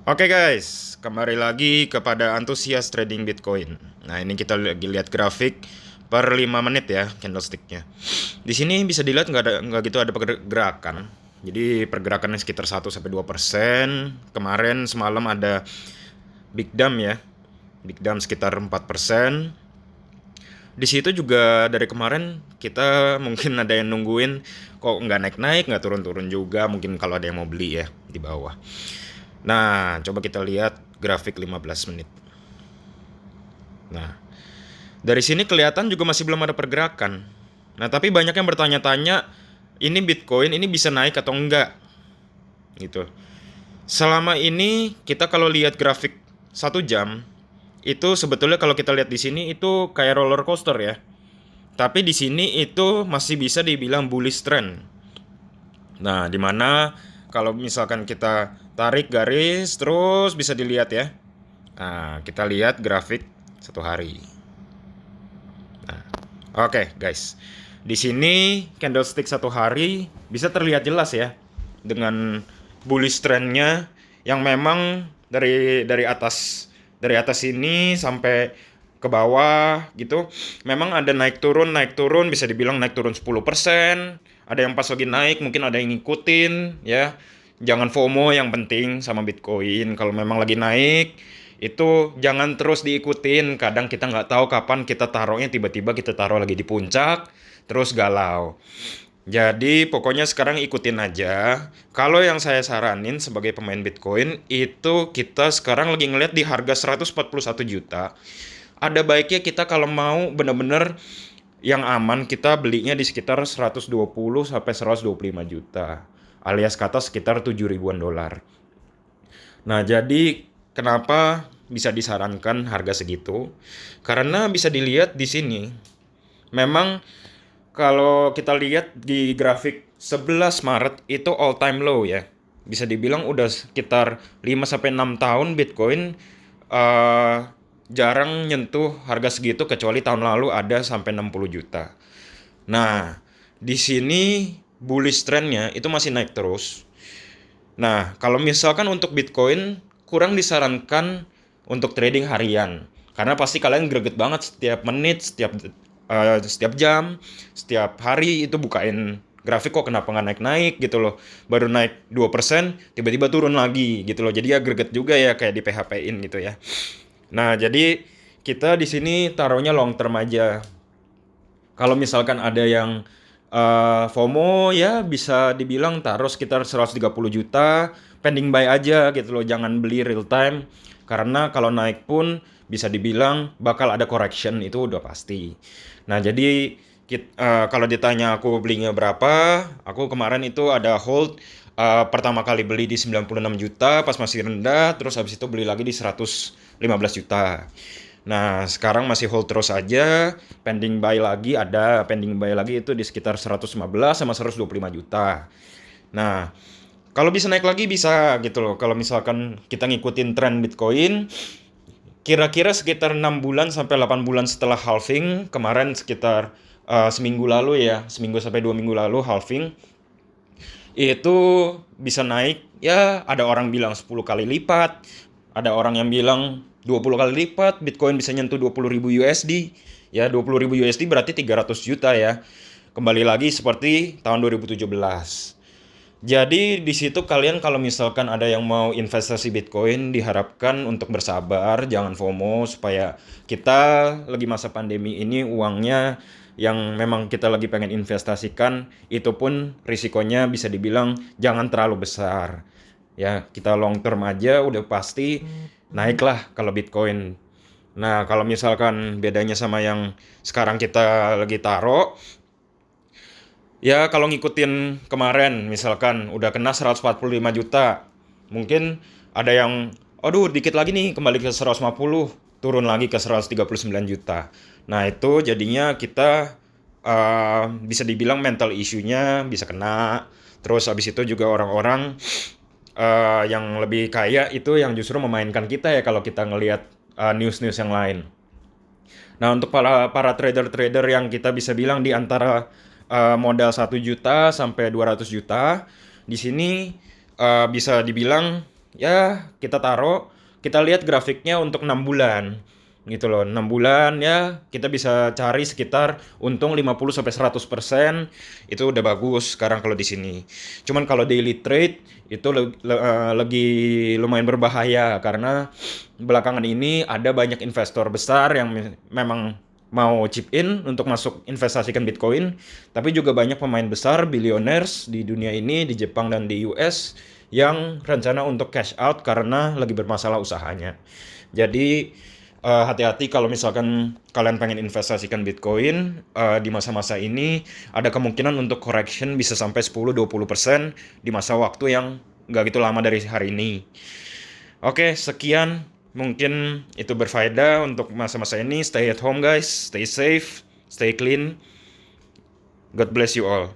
Oke guys, kembali lagi kepada antusias trading Bitcoin. Nah, ini kita lagi lihat grafik per 5 menit ya, candlesticknya. Di sini bisa dilihat nggak gitu ada pergerakan. Jadi pergerakannya sekitar 1-2%. Kemarin semalam ada big dump ya. Big dump sekitar 4%. Di situ juga dari kemarin kita mungkin ada yang nungguin kok nggak naik-naik, nggak turun-turun juga. Mungkin kalau ada yang mau beli ya di bawah. Nah, coba kita lihat grafik 15 menit. Nah, dari sini kelihatan juga masih belum ada pergerakan. Nah, tapi banyak yang bertanya-tanya, ini Bitcoin ini bisa naik atau enggak? Gitu. Selama ini kita kalau lihat grafik 1 jam, itu sebetulnya kalau kita lihat di sini itu kayak roller coaster ya. Tapi di sini itu masih bisa dibilang bullish trend. Nah, dimana kalau misalkan kita tarik garis terus bisa dilihat ya. Nah, kita lihat grafik 1 hari. Nah, oke guys. Di sini candlestick 1 hari bisa terlihat jelas ya dengan bullish trendnya yang memang dari atas ini sampai ke bawah gitu. Memang ada naik turun bisa dibilang naik turun 10%. Ada yang pas lagi naik, mungkin ada yang ngikutin ya. Jangan FOMO yang penting sama Bitcoin. Kalau memang lagi naik, itu jangan terus diikutin. Kadang kita nggak tahu kapan kita taruhnya, tiba-tiba kita taruh lagi di puncak, terus galau. Jadi pokoknya sekarang ikutin aja. Kalau yang saya saranin sebagai pemain Bitcoin, itu kita sekarang lagi ngeliat di harga 141 juta. Ada baiknya kita kalau mau bener-bener yang aman, kita belinya di sekitar 120 sampai 125 juta. Alias kata sekitar 7 ribuan dolar. Nah, jadi kenapa bisa disarankan harga segitu? Karena bisa dilihat di sini, memang kalau kita lihat di grafik 11 Maret itu all time low ya. Bisa dibilang udah sekitar 5 sampai 6 tahun Bitcoin eh, jarang nyentuh harga segitu kecuali tahun lalu ada sampai 60 juta. Nah, di sini bullish trendnya itu masih naik terus. Nah, kalau misalkan untuk Bitcoin kurang disarankan untuk trading harian. Karena pasti kalian greget banget setiap menit, setiap jam, setiap hari itu bukain grafik kok kenapa nggak naik-naik gitu loh. Baru naik 2%, tiba-tiba turun lagi gitu loh. Jadi ya greget juga ya kayak di PHP-in gitu ya. Nah, jadi kita di sini taruhnya long term aja. Kalau misalkan ada yang FOMO ya bisa dibilang taruh sekitar 130 juta, pending buy aja gitu loh, jangan beli real time. Karena kalau naik pun bisa dibilang bakal ada correction itu udah pasti. Nah, jadi kalau ditanya aku belinya berapa, aku kemarin itu ada hold pertama kali beli di 96 juta pas masih rendah, terus habis itu beli lagi di 115 juta. Nah, sekarang masih hold terus aja, pending buy lagi ada, pending buy lagi itu di sekitar 115 sama 125 juta. Nah, kalau bisa naik lagi bisa gitu loh. Kalau misalkan kita ngikutin tren Bitcoin, kira-kira sekitar 6 bulan sampai 8 bulan setelah halving, kemarin sekitar seminggu lalu ya, seminggu sampai 2 minggu lalu halving, itu bisa naik ya ada orang bilang 10 kali lipat, ada orang yang bilang 20 kali lipat, Bitcoin bisa nyentuh 20.000 USD. Ya 20.000 USD berarti 300 juta ya. Kembali lagi seperti tahun 2017. Jadi di situ kalian kalau misalkan ada yang mau investasi Bitcoin diharapkan untuk bersabar, jangan FOMO supaya kita lagi masa pandemi ini uangnya yang memang kita lagi pengen investasikan itu pun risikonya bisa dibilang jangan terlalu besar. Ya, kita long term aja udah pasti naiklah kalau Bitcoin. Nah, kalau misalkan bedanya sama yang sekarang kita lagi taruh, ya kalau ngikutin kemarin misalkan udah kena 145 juta. Mungkin ada yang aduh dikit lagi nih kembali ke 150, turun lagi ke 139 juta. Nah, itu jadinya kita bisa dibilang mental issue-nya bisa kena. Terus habis itu juga orang-orang yang lebih kaya itu yang justru memainkan kita ya kalau kita ngelihat news-news yang lain. Nah, untuk para trader-trader yang kita bisa bilang di antara modal 1 juta sampai 200 juta, di sini bisa dibilang ya kita taruh, kita lihat grafiknya untuk 6 bulan gitu loh. 6 bulan ya kita bisa cari sekitar untung 50-100%, itu udah bagus sekarang kalau di sini. Cuman kalau daily trade itu lagi lumayan berbahaya karena belakangan ini ada banyak investor besar yang memang mau chip in untuk masuk investasikan Bitcoin, tapi juga banyak pemain besar, billionaires di dunia ini, di Jepang dan di US, yang rencana untuk cash out karena lagi bermasalah usahanya. Jadi hati-hati kalau misalkan kalian pengen investasikan Bitcoin di masa-masa ini, ada kemungkinan untuk correction bisa sampai 10-20% di masa waktu yang nggak gitu lama dari hari ini. Oke, sekian. Mungkin itu berfaedah untuk masa-masa ini. Stay at home guys, stay safe, stay clean. God bless you all.